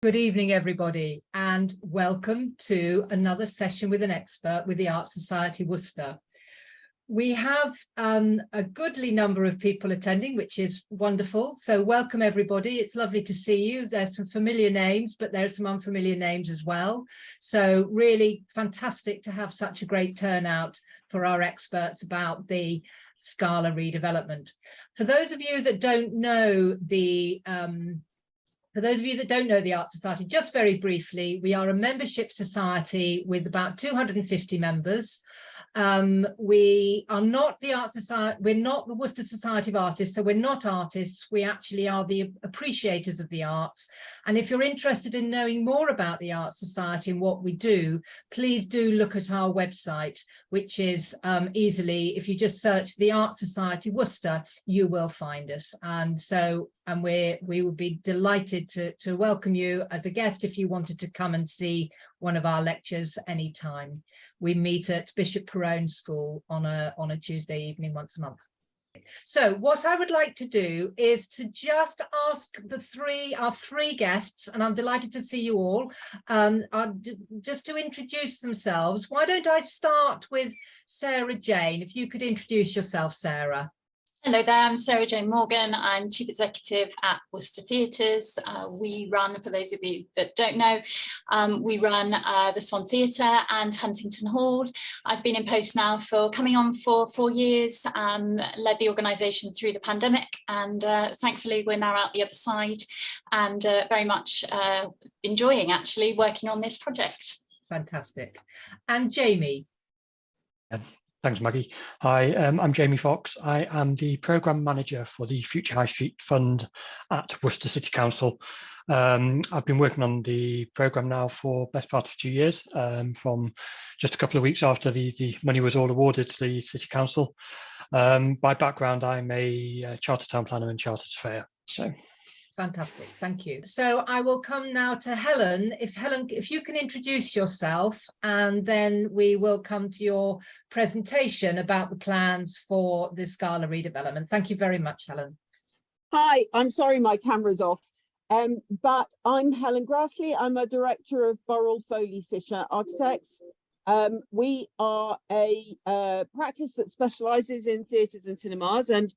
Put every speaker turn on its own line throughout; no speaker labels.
Good evening, everybody, and welcome to another session with an expert with the Art Society Worcester. We have a goodly number of people attending, which is wonderful. So welcome, everybody. It's lovely to see you. There's some familiar names, but there are some unfamiliar names as well. So really fantastic to have such a great turnout for our experts about the Scala redevelopment. For those of you that don't know the Art Society, just very briefly, we are a membership society with about 250 members. We are not the Art Society, we're not the Worcester Society of Artists, so we're not artists, we actually are the appreciators of the arts. And if you're interested in knowing more about the Art Society and what we do, please do look at our website, which is easily, if you just search the Art Society Worcester, you will find us. And we would be delighted to welcome you as a guest if you wanted to come and see one of our lectures anytime. We meet at Bishop Perrone School on a Tuesday evening once a month. So what I would like to do is to just ask our three guests, and I'm delighted to see you all, just to introduce themselves. Why don't I start with Sarah Jane? If you could introduce yourself, Sarah.
Hello there, I'm Sarah Jane Morgan. I'm Chief Executive at Worcester Theatres. We run, for those of you that don't know, we run the Swan Theatre and Huntington Hall. I've been in post now for coming on for 4 years, led the organisation through the pandemic, and thankfully we're now out the other side and very much enjoying actually working on this project.
Fantastic. And Jamie.
Thanks, Maggie. Hi, I'm Jamie Fox. I am the Programme Manager for the Future High Street Fund at Worcester City Council. I've been working on the programme now for best part of 2 years, from just a couple of weeks after the money was all awarded to the City Council. By background, I'm a Chartered Town Planner and Chartered Surveyor. So.
Fantastic, thank you. So I will come now to Helen. If you can introduce yourself, and then we will come to your presentation about the plans for the Scala redevelopment. Thank you very much, Helen.
Hi, I'm sorry my camera's off, but I'm Helen Grassley. I'm a director of Burrell Foley Fisher Architects. We are a practice that specialises in theatres and cinemas, and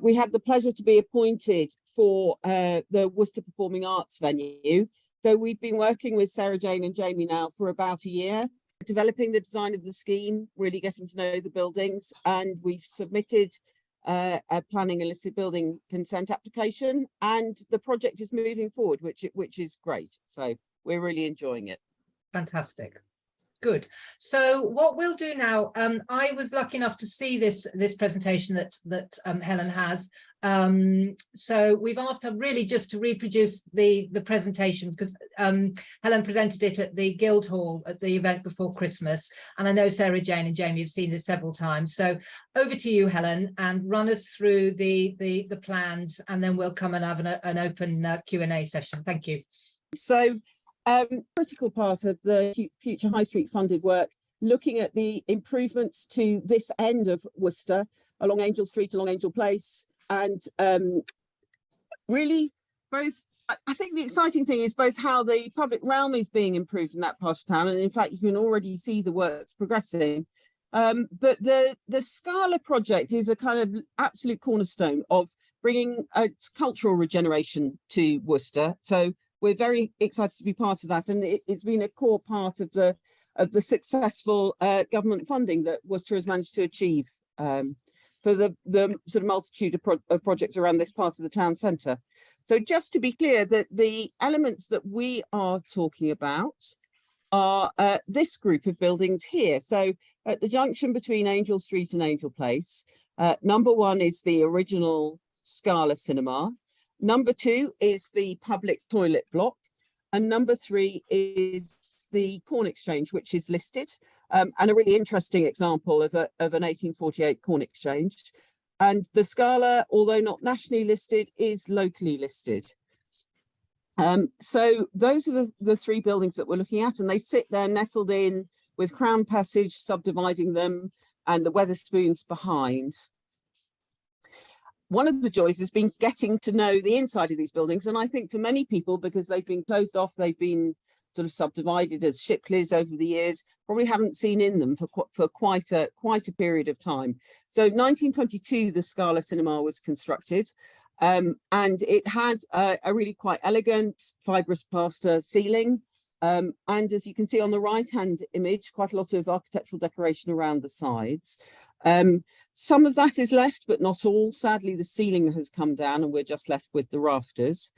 we had the pleasure to be appointed for the Worcester Performing Arts venue. So we've been working with Sarah Jane and Jamie now for about a year, developing the design of the scheme, really getting to know the buildings, and we've submitted a planning and listed building consent application, and the project is moving forward, which is great. So we're really enjoying it.
Fantastic. Good. So what we'll do now, I was lucky enough to see this presentation that Helen has. So we've asked her really just to reproduce the presentation, because Helen presented it at the Guildhall at the event before Christmas, and I know Sarah Jane and Jamie have seen this several times. So over to you, Helen, and run us through the plans, and then we'll come and have an open Q&A session. Thank you.
So critical part of the Future High Street funded work, looking at the improvements to this end of Worcester, along Angel Street, along Angel Place, and really both, I think the exciting thing is both how the public realm is being improved in that part of town, and in fact you can already see the works progressing. But the Scala project is a kind of absolute cornerstone of bringing a cultural regeneration to Worcester. So we're very excited to be part of that, and it's been a core part of the successful government funding that Worcester has managed to achieve for the sort of multitude of projects around this part of the town centre. So just to be clear, that the elements that we are talking about are this group of buildings here. So at the junction between Angel Street and Angel Place, number one is the original Scala cinema. Number two is the public toilet block, and number three is the Corn Exchange, which is listed, and a really interesting example of an 1848 Corn Exchange. And the Scala, although not nationally listed, is locally listed. So those are the three buildings that we're looking at, and they sit there nestled in with Crown Passage subdividing them and the Wetherspoons behind. one of the joys has been getting to know the inside of these buildings. And I think for many people, because they've been closed off, they've been sort of subdivided as Shipleys over the years, probably haven't seen in them for quite a period of time. So 1922, the Scala Cinema was constructed, and it had a really quite elegant fibrous plaster ceiling. And as you can see on the right-hand image, quite a lot of architectural decoration around the sides. Some of that is left, but not all. Sadly, the ceiling has come down and we're just left with the rafters.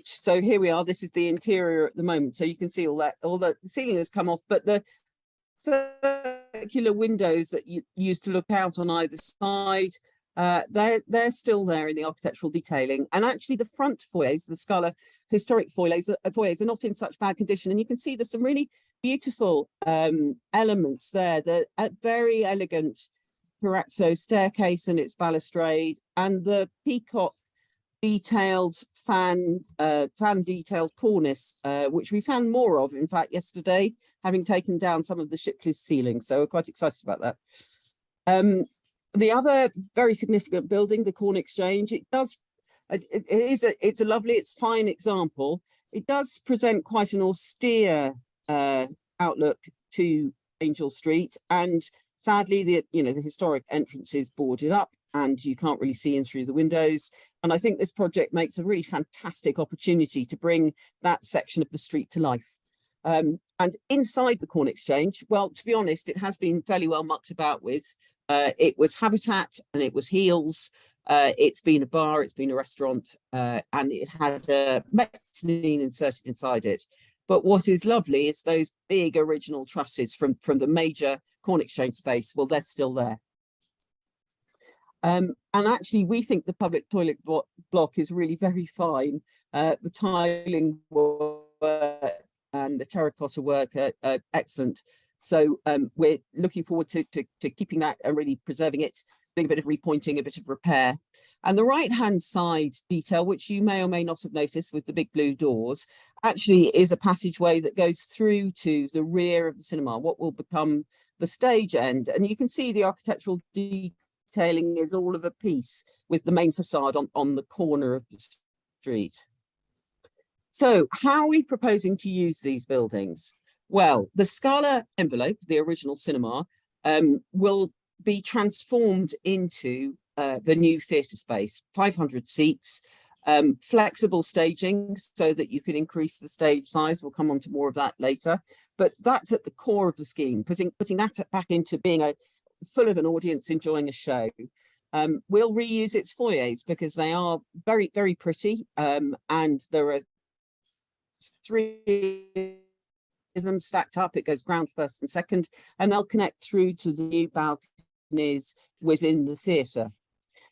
So here we are, this is the interior at the moment. So you can see all the ceiling has come off, but the circular windows that you used to look out on either side, they're still there in the architectural detailing. And actually the front foyers, the Scala historic foyers are not in such bad condition. And you can see there's some really beautiful elements there. The very elegant terrazzo staircase and its balustrade, and the peacock detailed fan detailed cornice, which we found more of, in fact, yesterday, having taken down some of the Shipley's ceiling. So we're quite excited about that. The other very significant building, the Corn Exchange, it's a lovely, it's fine example. It does present quite an austere outlook to Angel Street, and sadly, the historic entrance is boarded up, and you can't really see in through the windows. And I think this project makes a really fantastic opportunity to bring that section of the street to life. And inside the Corn Exchange, well, to be honest, it has been fairly well mucked about with. It was Habitat and it was Heels. It's been a bar, it's been a restaurant, and it had a mezzanine inserted inside it. But what is lovely is those big original trusses from the major Corn Exchange space. Well, they're still there. And actually, we think the public toilet block is really very fine. The tiling work and the terracotta work are excellent. So we're looking forward to keeping that and really preserving it, doing a bit of repointing, a bit of repair. And the right-hand side detail, which you may or may not have noticed with the big blue doors, actually is a passageway that goes through to the rear of the cinema, what will become the stage end. And you can see the architectural detailing is all of a piece with the main facade on the corner of the street. So how are we proposing to use these buildings? Well, the Scala envelope, the original cinema, will be transformed into the new theatre space, 500 seats, flexible staging so that you can increase the stage size. We'll come on to more of that later, but that's at the core of the scheme, putting that back into being full of an audience enjoying a show. We'll reuse its foyers because they are very, very pretty, and there are 3 of them stacked up. It goes ground first and second, and they'll connect through to the new balconies within the theatre.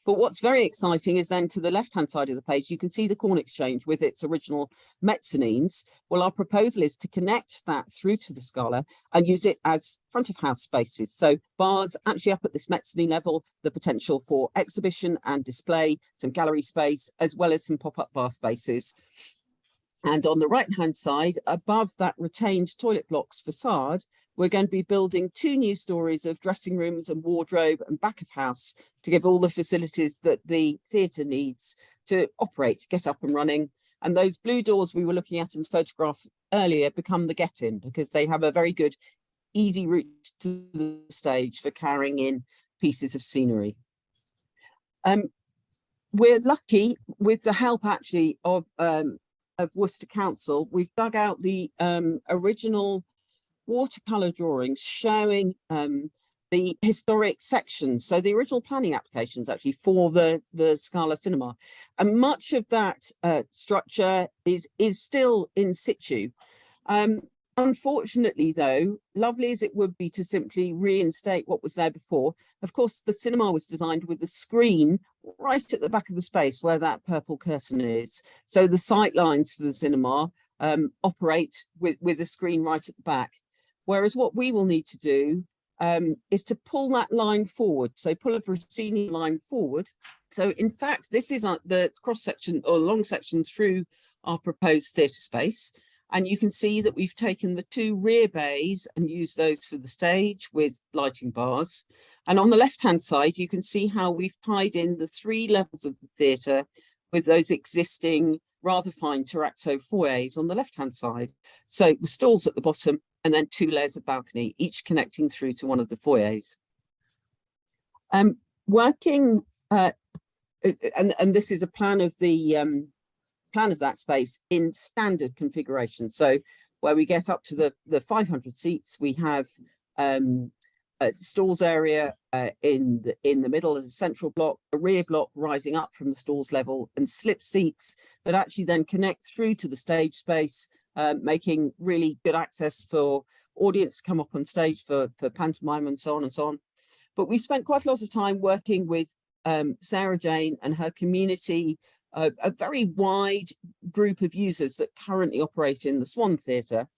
But what's very exciting is then to the left-hand side of the page, you can see the Corn Exchange with its original mezzanines. Well, our proposal is to connect that through to the Scala and use it as front of house spaces. So bars actually up at this mezzanine level, the potential for exhibition and display, some gallery space, as well as some pop-up bar spaces. And on the right-hand side, above that retained toilet blocks facade, we're going to be building 2 new stories of dressing rooms and wardrobe and back of house to give all the facilities that the theatre needs to operate, get up and running. And those blue doors we were looking at in the photograph earlier become the get-in because they have a very good, easy route to the stage for carrying in pieces of scenery. We're lucky with the help actually of Worcester Council. We've dug out the original watercolour drawings showing the historic sections, so the original planning applications actually for the Scala Cinema, and much of that structure is still in situ. Unfortunately, though, lovely as it would be to simply reinstate what was there before, of course, the cinema was designed with the screen right at the back of the space where that purple curtain is. So the sight lines for the cinema operate with the screen right at the back. Whereas what we will need to do is to pull that line forward. So pull a proscenium line forward. So in fact, this is the cross section or long section through our proposed theatre space. And you can see that we've taken the 2 rear bays and used those for the stage with lighting bars. And on the left-hand side, you can see how we've tied in the 3 levels of the theatre with those existing rather fine terrazzo foyers on the left-hand side. So the stalls at the bottom and then 2 layers of balcony, each connecting through to one of the foyers. Working, and this is a plan of the plan of that space in standard configuration. So where we get up to the 500 seats, we have a stalls area in the middle as a central block, a rear block rising up from the stalls level, and slip seats that actually then connect through to the stage space, making really good access for audience to come up on stage for pantomime and so on and so on. But we spent quite a lot of time working with Sarah Jane and her community, a very wide group of users that currently operate in the Swan Theatre,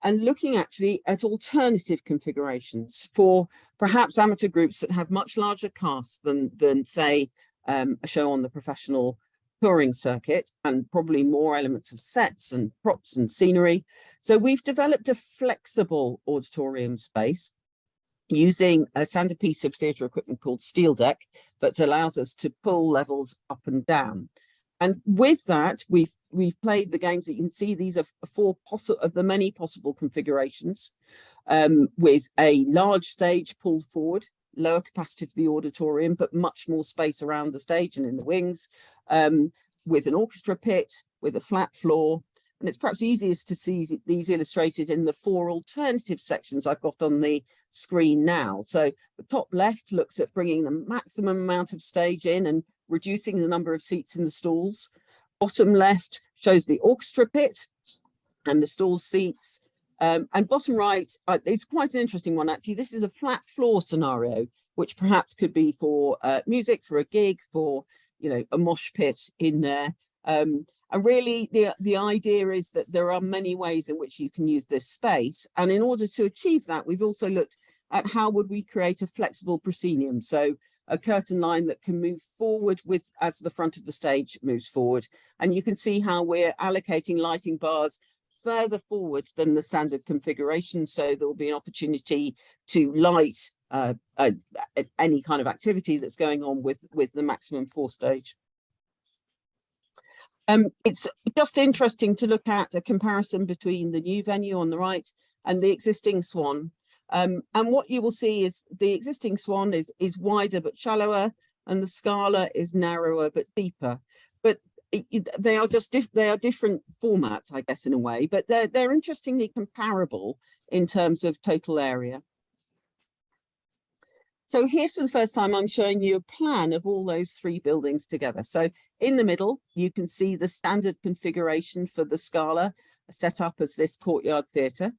and looking actually at alternative configurations for perhaps amateur groups that have much larger casts than say a show on the professional touring circuit, and probably more elements of sets and props and scenery. So we've developed a flexible auditorium space using a standard piece of theatre equipment called Steel Deck that allows us to pull levels up and down. And with that, we've played the games that you can see. These are 4 of the many possible configurations, with a large stage pulled forward, lower capacity for the auditorium, but much more space around the stage and in the wings, with an orchestra pit, with a flat floor. And it's perhaps easiest to see these illustrated in the 4 alternative sections I've got on the screen now. So the top left looks at bringing the maximum amount of stage in and reducing the number of seats in the stalls. Bottom left shows the orchestra pit and the stall seats. And bottom right, it's quite an interesting one actually. This is a flat floor scenario, which perhaps could be for music, for a gig, for a mosh pit in there. And really the idea is that there are many ways in which you can use this space. And in order to achieve that, we've also looked at how would we create a flexible proscenium. So a curtain line that can move forward as the front of the stage moves forward. And you can see how we're allocating lighting bars further forward than the standard configuration. So there will be an opportunity to light any kind of activity that's going on with the maximum 4 stage. It's just interesting to look at a comparison between the new venue on the right and the existing Swan. And what you will see is the existing Swan is wider but shallower, and the Scala is narrower but deeper. But they are different formats, I guess, in a way, but they're interestingly comparable in terms of total area. So here for the first time, I'm showing you a plan of all those 3 buildings together. So in the middle, you can see the standard configuration for the Scala set up as this courtyard theatre.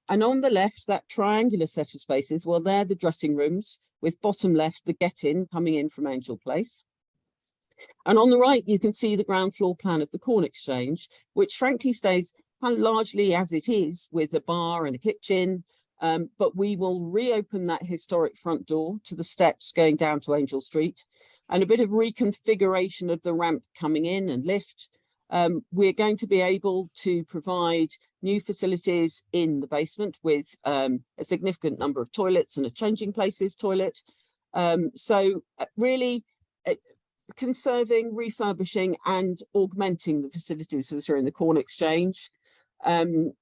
And on the left, that triangular set of spaces, well, they're the dressing rooms, with bottom left, the get-in coming in from Angel Place. And on the right, you can see the ground floor plan of the Corn Exchange, which frankly stays kind of largely as it is, with a bar and a kitchen. But we will reopen that historic front door to the steps going down to Angel Street, and a bit of reconfiguration of the ramp coming in and lift. We're going to be able to provide new facilities in the basement with a significant number of toilets and a changing places toilet. So really conserving, refurbishing and augmenting the facilities that are in the Corn Exchange in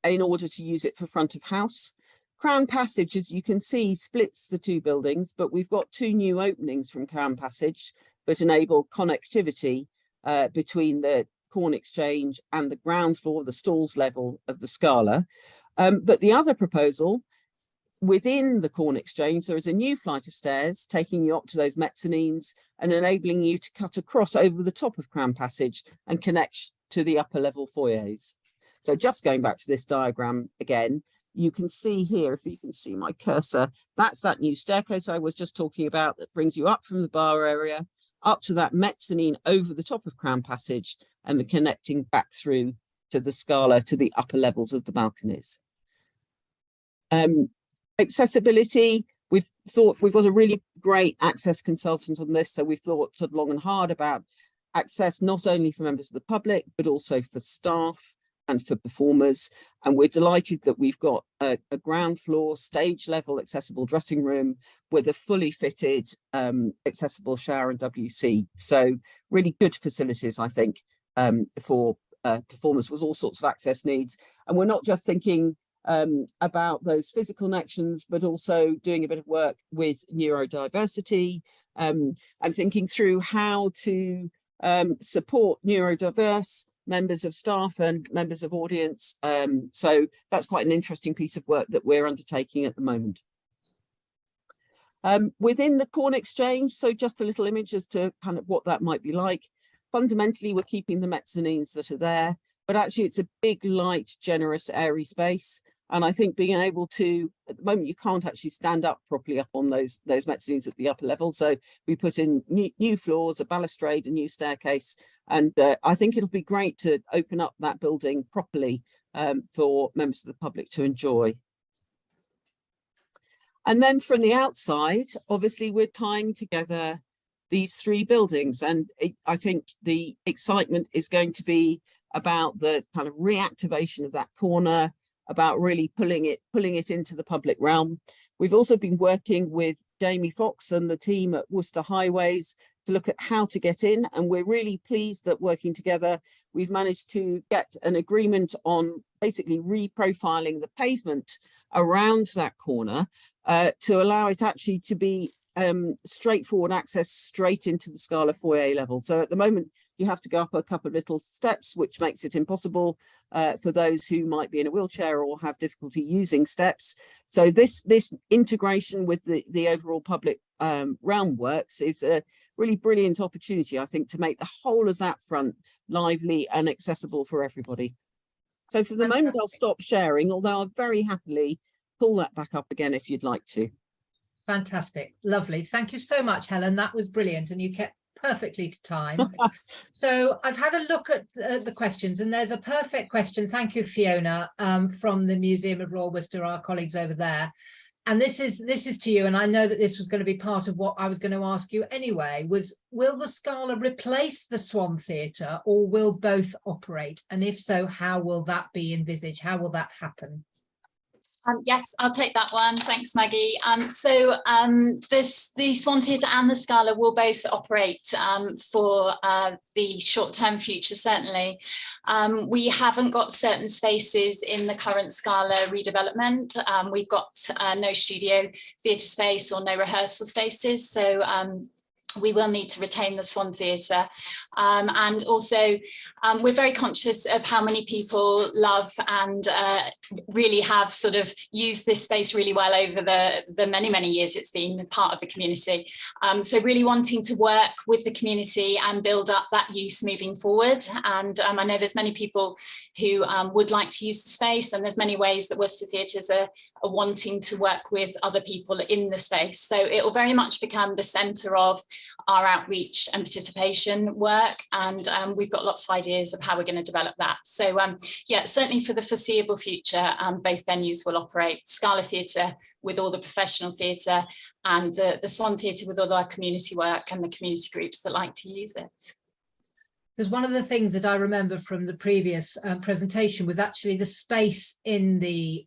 order to use it for front of house. Crown Passage, as you can see, splits the 2 buildings, but we've got 2 new openings from Crown Passage that enable connectivity between the Corn Exchange and the ground floor, the stalls level of the Scala. But the other proposal, within the Corn Exchange, there is a new flight of stairs taking you up to those mezzanines and enabling you to cut across over the top of Crown Passage and connect to the upper level foyers. So just going back to this diagram again, you can see here, if you can see my cursor, that's that new staircase I was just talking about that brings you up from the bar area, up to that mezzanine over the top of Crown Passage, and the connecting back through to the Scala to the upper levels of the balconies. Accessibility, we've got a really great access consultant on this, so we've thought long and hard about access not only for members of the public, but also for staff. and for performers. And we're delighted that we've got a ground floor stage level accessible dressing room with a fully fitted accessible shower and WC. So really good facilities, I think, for performers with all sorts of access needs. And we're not just thinking about those physical connections, but also doing a bit of work with neurodiversity and thinking through how to support neurodiverse members of staff and members of audience. So that's quite an interesting piece of work that we're undertaking at the moment. Within the Corn Exchange, so just a little image as to kind of what that might be like. Fundamentally, we're keeping the mezzanines that are there, but actually it's a big, light, generous, airy space. And I think being able to, at the moment, you can't actually stand up properly up on those mezzanines at the upper level. So we put in new floors, a balustrade, a new staircase. And I think it'll be great to open up that building properly for members of the public to enjoy. And then from the outside, obviously, we're tying together these three buildings. And I think the excitement is going to be about the kind of reactivation of that corner, about really pulling it into the public realm. We've also been working with Jamie Fox and the team at Worcester Highways to look at how to get in, and we're really pleased that working together, we've managed to get an agreement on basically reprofiling the pavement around that corner to allow it actually to be straightforward access straight into the Scala foyer level. So at the moment, you have to go up a couple of little steps, which makes it impossible for those who might be in a wheelchair or have difficulty using steps. So this integration with the overall public realm works is a really brilliant opportunity, I think, to make the whole of that front lively and accessible for everybody. So for the moment, I'll stop sharing, although I'll very happily pull that back up again if you'd like to.
Fantastic. Lovely. Thank you so much, Helen. That was brilliant. And you kept perfectly to time. So I've had a look at the questions, and there's a perfect question. Thank you, Fiona, from the Museum of Royal Worcester, our colleagues over there. And this is to you, and I know that this was going to be part of what I was going to ask you anyway, was will the Scala replace the Swan Theatre, or will both operate? And if so, how will that be envisaged? How will that happen?
Yes, I'll take that one. Thanks, Maggie. The Swan Theatre and the Scala will both operate for the short-term future, certainly. We haven't got certain spaces in the current Scala redevelopment. We've got no studio theatre space or no rehearsal spaces. So we will need to retain the Swan Theatre. And also, we're very conscious of how many people love and really have sort of used this space really well over the many, many years it's been part of the community. So really wanting to work with the community and build up that use moving forward. And I know there's many people who would like to use the space, and there's many ways that Worcester Theatres are wanting to work with other people in the space. So it will very much become the centre of our outreach and participation work, and we've got lots of ideas of how we're going to develop that. So yeah, certainly for the foreseeable future, both venues will operate. Scala Theatre with all the professional theatre, and the Swan Theatre with all our community work and the community groups that like to use it.
Because one of the things that I remember from the previous presentation was actually the space in the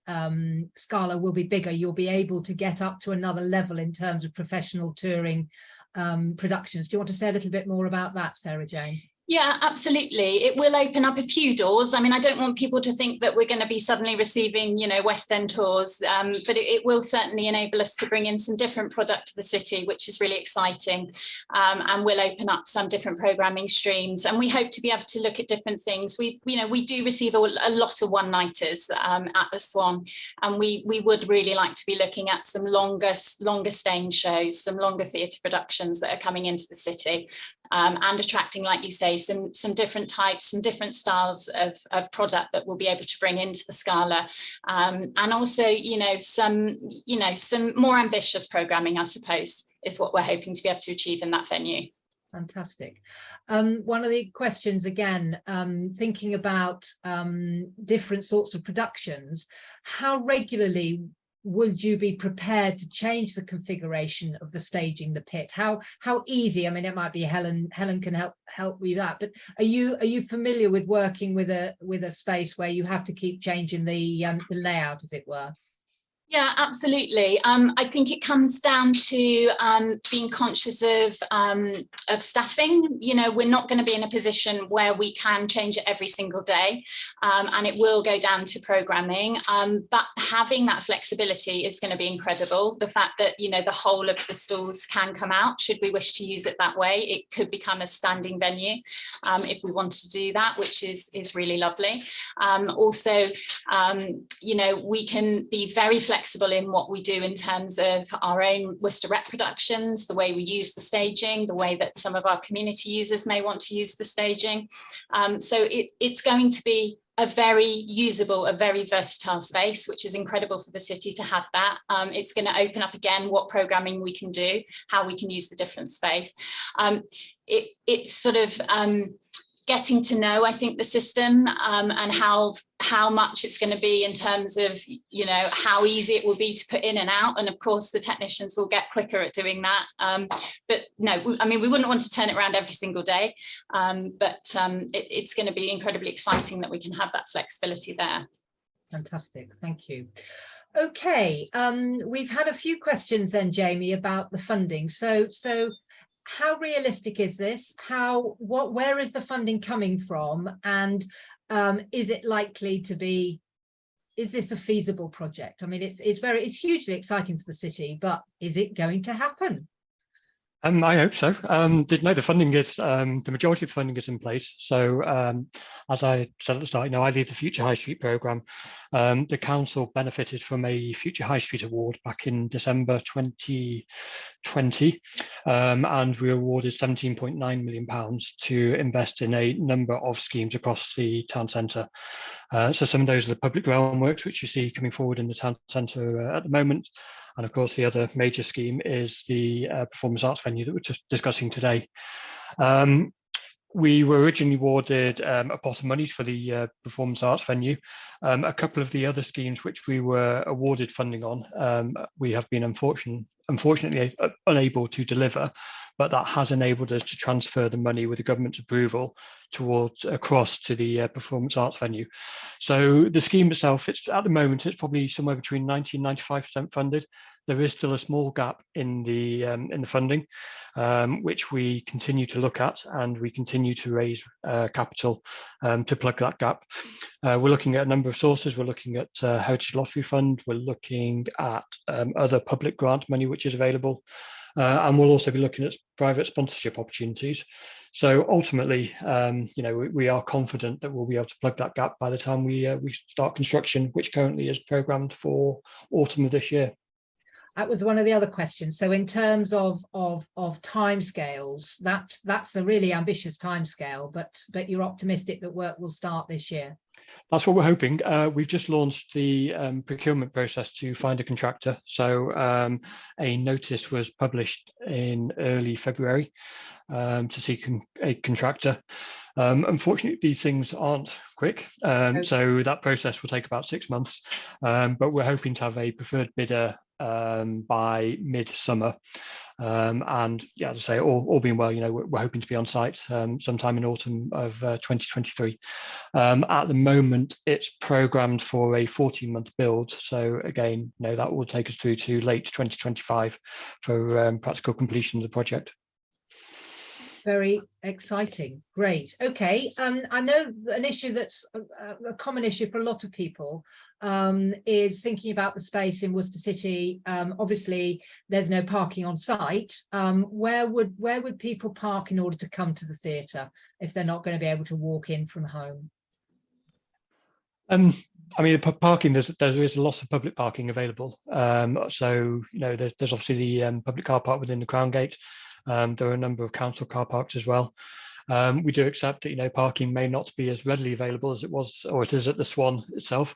Scala will be bigger. You'll be able to get up to another level in terms of professional touring productions. Do you want to say a little bit more about that, Sarah Jane?
Yeah, absolutely. It will open up a few doors. I mean, I don't want people to think that we're going to be suddenly receiving, you know, West End tours, but it will certainly enable us to bring in some different product to the city, which is really exciting, and will open up some different programming streams. And we hope to be able to look at different things. We do receive a lot of one-nighters at the Swan, and we would really like to be looking at some longer staying shows, some longer theatre productions that are coming into the city. And attracting, like you say, some different types, some different styles of product that we'll be able to bring into the Scala, and also, some more ambitious programming, I suppose, is what we're hoping to be able to achieve in that venue.
Fantastic. One of the questions again, thinking about different sorts of productions, how regularly would you be prepared to change the configuration of the staging, the pit? How easy? I mean, it might be Helen can help with that, but are you familiar with working with a space where you have to keep changing the layout, as it were?
Yeah, absolutely. I think it comes down to being conscious of staffing. You know, we're not going to be in a position where we can change it every single day, and it will go down to programming. But having that flexibility is going to be incredible. The fact that, you know, the whole of the stalls can come out, should we wish to use it that way, it could become a standing venue if we want to do that, which is really lovely. Also, you know, we can be very flexible in what we do in terms of our own Worcester Rep productions, the way we use the staging, the way that some of our community users may want to use the staging. So it's going to be a very usable, a very versatile space, which is incredible for the city to have that. It's going to open up again what programming we can do, how we can use the different space. It's sort of getting to know, I think, the system and how much it's going to be in terms of, you know, how easy it will be to put in and out. And of course, the technicians will get quicker at doing that. But no, I mean, we wouldn't want to turn it around every single day. But it's going to be incredibly exciting that we can have that flexibility there. Fantastic.
Thank you. Okay, we've had a few questions then, Jamie, about the funding. So how realistic is this? Where is the funding coming from? And is it likely to be, is this a feasible project? I mean, it's hugely exciting for the city, but is it going to happen?
I hope so. The funding is, the majority of the funding is in place. So as I said at the start, you know, I lead the Future High Street programme. The council benefited from a Future High Street award back in December 2020, and we were awarded £17.9 million to invest in a number of schemes across the town centre. So some of those are the public groundworks, which you see coming forward in the town centre at the moment. And of course, the other major scheme is the performance arts venue that we're just discussing today. We were originally awarded a pot of money for the performance arts venue. A couple of the other schemes which we were awarded funding on, we have been unfortunately unable to deliver, but that has enabled us to transfer the money with the government's approval across to the performance arts venue. So the scheme itself, at the moment, it's probably somewhere between 90 and 95% funded. There is still a small gap in the funding, which we continue to look at, and we continue to raise capital to plug that gap. We're looking at a number of sources. We're looking at Heritage Lottery Fund. We're looking at other public grant money which is available. And we'll also be looking at private sponsorship opportunities. So ultimately, you know, we are confident that we'll be able to plug that gap by the time we start construction, which currently is programmed for autumn of this year.
That was one of the other questions. So in terms of timescales, that's a really ambitious timescale, but you're optimistic that work will start this year.
That's what we're hoping. We've just launched the procurement process to find a contractor. So a notice was published in early February to seek a contractor. Unfortunately, these things aren't quick. So that process will take about 6 months, but we're hoping to have a preferred bidder by mid-summer. And yeah, as I say, all being well, you know, we're hoping to be on site sometime in autumn of 2023. At the moment, it's programmed for a 14-month build. So again, you know, that will take us through to late 2025 for practical completion of the project.
Very exciting. Great. Okay. I know an issue that's a common issue for a lot of people is thinking about the space in Worcester City. Obviously, there's no parking on site. Where would people park in order to come to the theatre if they're not going to be able to walk in from home?
I mean, parking, there is lots of public parking available. So, you know, there's obviously the public car park within the Crown Gate. There are a number of council car parks as well. We do accept that, you know, parking may not be as readily available as it was, or it is at the Swan itself.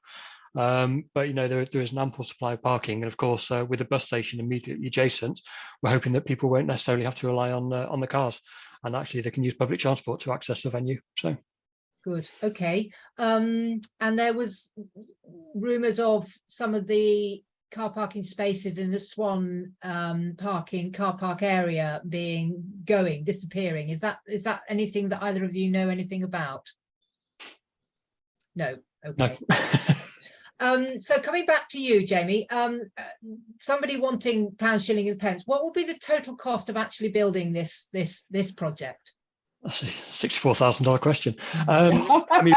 But, you know, there is an ample supply of parking. And of course, with the bus station immediately adjacent, we're hoping that people won't necessarily have to rely on the cars, and actually they can use public transport to access the venue. So.
Good. Okay. And there was rumours of some of the car parking spaces in the Swan car park area disappearing. Is that anything that either of you know anything about? No. Okay.
No.
So coming back to you, Jamie, somebody wanting pounds, shilling and pence, what will be the total cost of actually building this project?
That's a $64,000 question. I mean,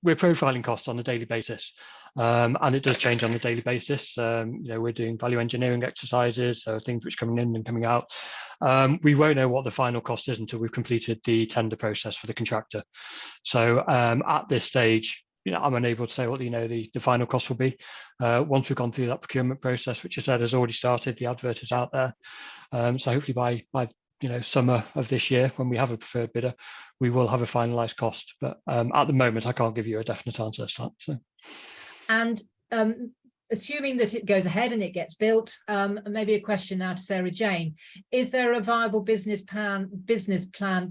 we're profiling costs on a daily basis, and it does change on a daily basis. We're doing value engineering exercises, so things which are coming in and coming out. We won't know what the final cost is until we've completed the tender process for the contractor. So at this stage, I'm unable to say what the final cost will be. Once we've gone through that procurement process, which I said has already started, the advert is out there. So hopefully by summer of this year, when we have a preferred bidder, we will have a finalised cost. But at the moment, I can't give you a definite answer to that. So.
And assuming that it goes ahead and it gets built, maybe a question now to Sarah Jane: is there a viable business plan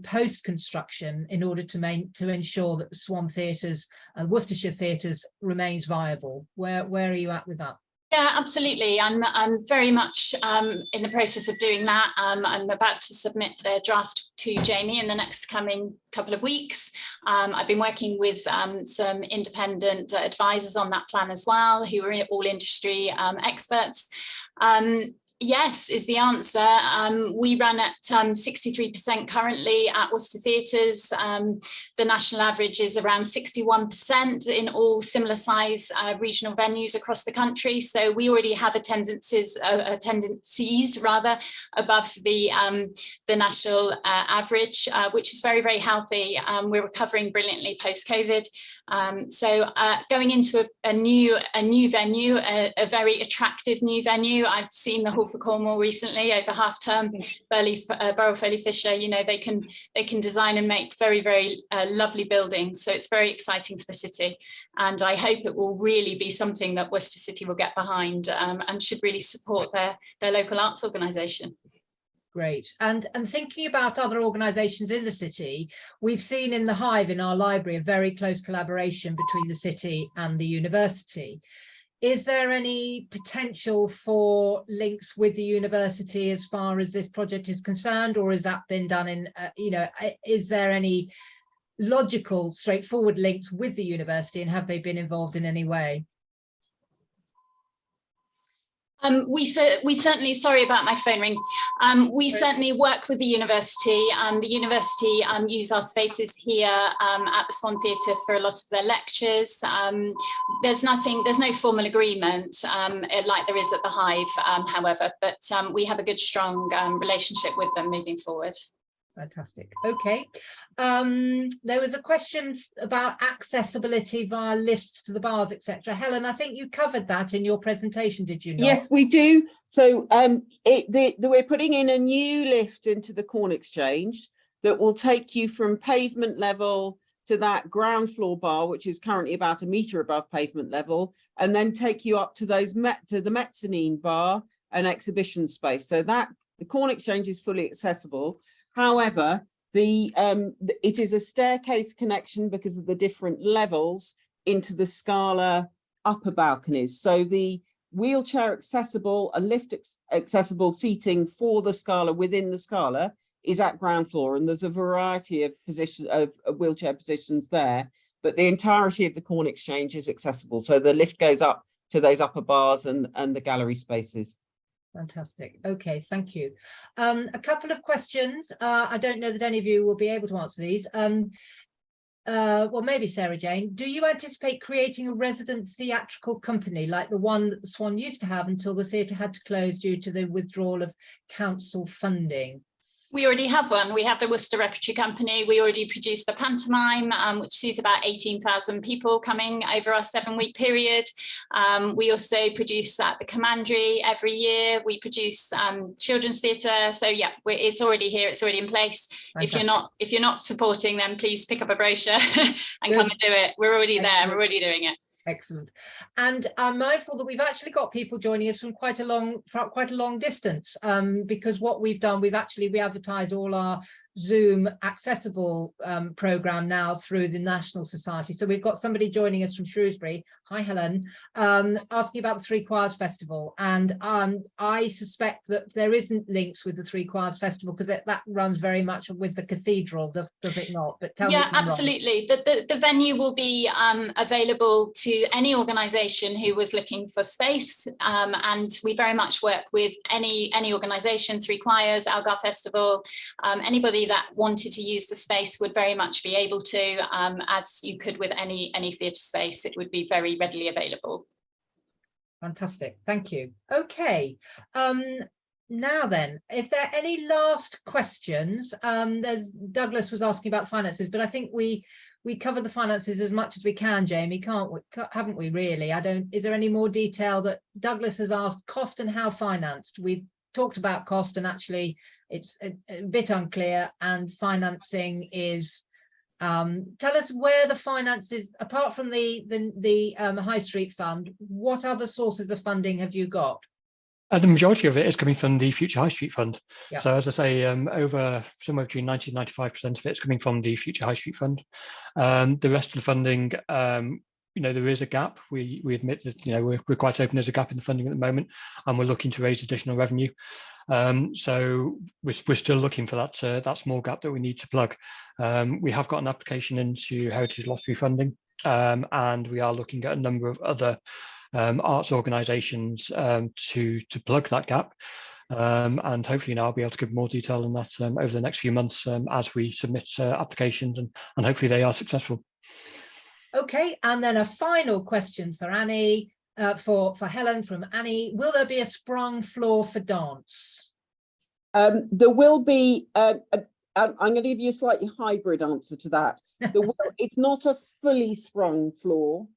post construction in order to ensure that the Swan Theatres and Worcestershire Theatres remains viable? Where are you at with that?
Yeah, absolutely. I'm very much in the process of doing that. I'm about to submit a draft to Jamie in the next coming couple of weeks. I've been working with some independent advisors on that plan as well, who are all industry experts. Yes is the answer. We run at 63% currently at Worcester Theatres. The national average is around 61% in all similar size regional venues across the country. So we already have attendances rather above the national average, which is very, very healthy. We're recovering brilliantly post-COVID. So going into a new venue, a very attractive new venue. I've seen the Hall for Cornwall recently over half term. Borough Foley Fisher, they can design and make very, very lovely buildings. So it's very exciting for the city, and I hope it will really be something that Worcester City will get behind and should really support their local arts organisation.
Great. And thinking about other organisations in the city, we've seen in the Hive in our library a very close collaboration between the city and the university. Is there any potential for links with the university as far as this project is concerned, or has that been done in, is there any logical, straightforward links with the university, and have they been involved in any way?
We certainly, sorry about my phone ring. We certainly work with the university. The university use our spaces here at the Swan Theatre for a lot of their lectures. There's no formal agreement like there is at the Hive, however, but we have a good, strong relationship with them moving forward.
Fantastic. Okay. There was a question about accessibility via lifts to the bars, etc. Helen, I think you covered that in your presentation, did you not?
Yes, we do. So we're putting in a new lift into the Corn Exchange that will take you from pavement level to that ground floor bar, which is currently about 1 metre above pavement level, and then take you up to the mezzanine bar and exhibition space. So that the Corn Exchange is fully accessible. However, it is a staircase connection because of the different levels into the Scala upper balconies. So the wheelchair accessible and lift accessible seating for the Scala within the Scala is at ground floor, and there's a variety of wheelchair positions there, but the entirety of the Corn Exchange is accessible. So the lift goes up to those upper bars and the gallery spaces.
Fantastic. Okay, thank you. A couple of questions. I don't know that any of you will be able to answer these. Well, maybe Sarah Jane. Do you anticipate creating a resident theatrical company like the one that the Swan used to have until the theatre had to close due to the withdrawal of council funding?
We already have one. We have the Worcester Repertory Company. We already produced the pantomime, which sees about 18,000 people coming over our 7-week period. We also produce at the Commandery every year. We produce children's theatre. So yeah, it's already here. It's already in place. Fantastic. If you're not supporting, then please pick up a brochure and come and do it. We're already there. We're already doing it.
Excellent. And I'm mindful that we've actually got people joining us from quite a long distance, because what we've done, we advertise all our Zoom accessible program now through the National Society. So we've got somebody joining us from Shrewsbury. Hi, Helen, asking about the Three Choirs Festival. And I suspect that there isn't links with the Three Choirs Festival because that runs very much with the cathedral, does it not? But tell me if I'm wrong.
Absolutely. The venue will be available to any organisation who was looking for space, and we very much work with any organisation, Three Choirs, Algar Festival, anybody that wanted to use the space would very much be able to, as you could with any theatre space. It would be very readily available.
Fantastic, thank you. Okay, now then, if there are any last questions, there's Douglas was asking about finances, but I think we covered the finances as much as we can, Jamie, haven't we really? Is there any more detail that Douglas has asked? Cost and how financed? We've talked about cost, and actually it's a bit unclear, and financing is tell us where the finances, apart from the High Street Fund, what other sources of funding have you got?
The majority of it is coming from the Future High Street Fund.
Yeah.
So as I say, over somewhere between 90 and 95% of it is coming from the Future High Street Fund. The rest of the funding, there is a gap. We admit that, we're quite open. There's a gap in the funding at the moment, and we're looking to raise additional revenue. So we're still looking for that small gap that we need to plug. We have got an application into Heritage Lottery funding, and we are looking at a number of other arts organisations to plug that gap. And hopefully now I'll be able to give more detail on that over the next few months as we submit applications, and hopefully they are successful.
Okay, and then a final question for Annie, for Helen from Annie. Will there be a sprung floor for dance?
There will be. I'm going to give you a slightly hybrid answer to that. It's not a fully sprung floor,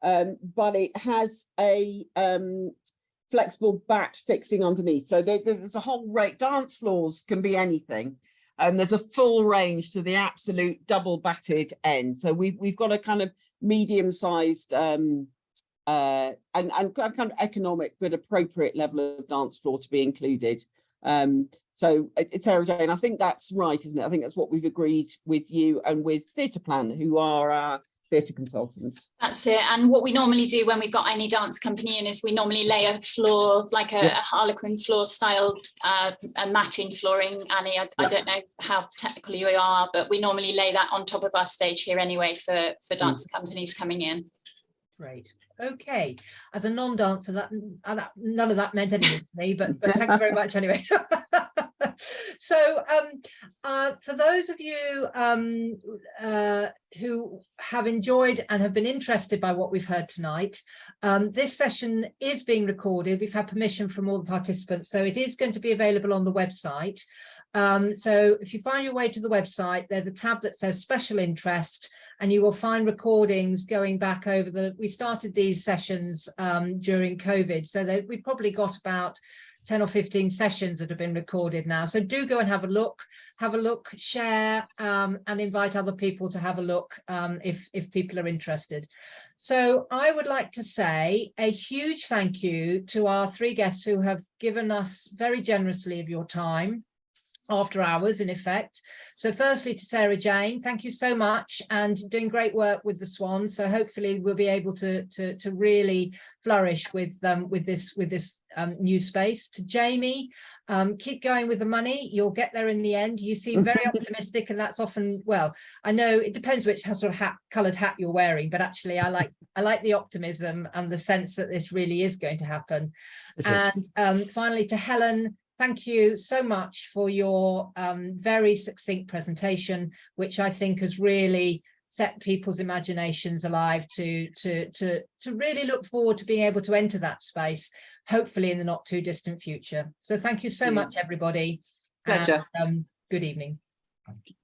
but it has a flexible bat fixing underneath. So there's a whole range. Dance floors can be anything. There's a full range to the absolute double batted end. So we've got a kind of medium-sized and kind of economic but appropriate level of dance floor to be included. So it's Sarah Jane, I think that's right, isn't it? I think that's what we've agreed with you and with Theatre Plan, who are our theatre consultants.
That's it. And what we normally do when we've got any dance company in is we normally lay a floor, like a Harlequin floor style, a matting flooring, Annie. I don't know how technical you are, but we normally lay that on top of our stage here anyway for dance companies coming in.
Great. Okay, as a non-dancer, that none of that meant anything to me, but thank you very much anyway. So for those of you who have enjoyed and have been interested by what we've heard tonight, this session is being recorded. We've had permission from all the participants, so it is going to be available on the website. So if you find your way to the website, there's a tab that says special interest, and you will find recordings going back over we started these sessions during COVID, so we've probably got about 10 or 15 sessions that have been recorded now. So do go and have a look, share, and invite other people to have a look if people are interested. So I would like to say a huge thank you to our three guests who have given us very generously of your time, after hours in effect. So firstly to Sarah Jane, thank you so much, and doing great work with the Swan. So hopefully we'll be able to really flourish with this new space. To Jamie, keep going with the money, you'll get there in the end. You seem very optimistic, and that's often, well, I know it depends which sort of coloured hat you're wearing, but actually I like the optimism and the sense that this really is going to happen. And finally to Helen, thank you so much for your very succinct presentation, which I think has really set people's imaginations alive to really look forward to being able to enter that space, hopefully in the not too distant future. So thank you so much, everybody.
Pleasure.
And, good evening.
Thank you.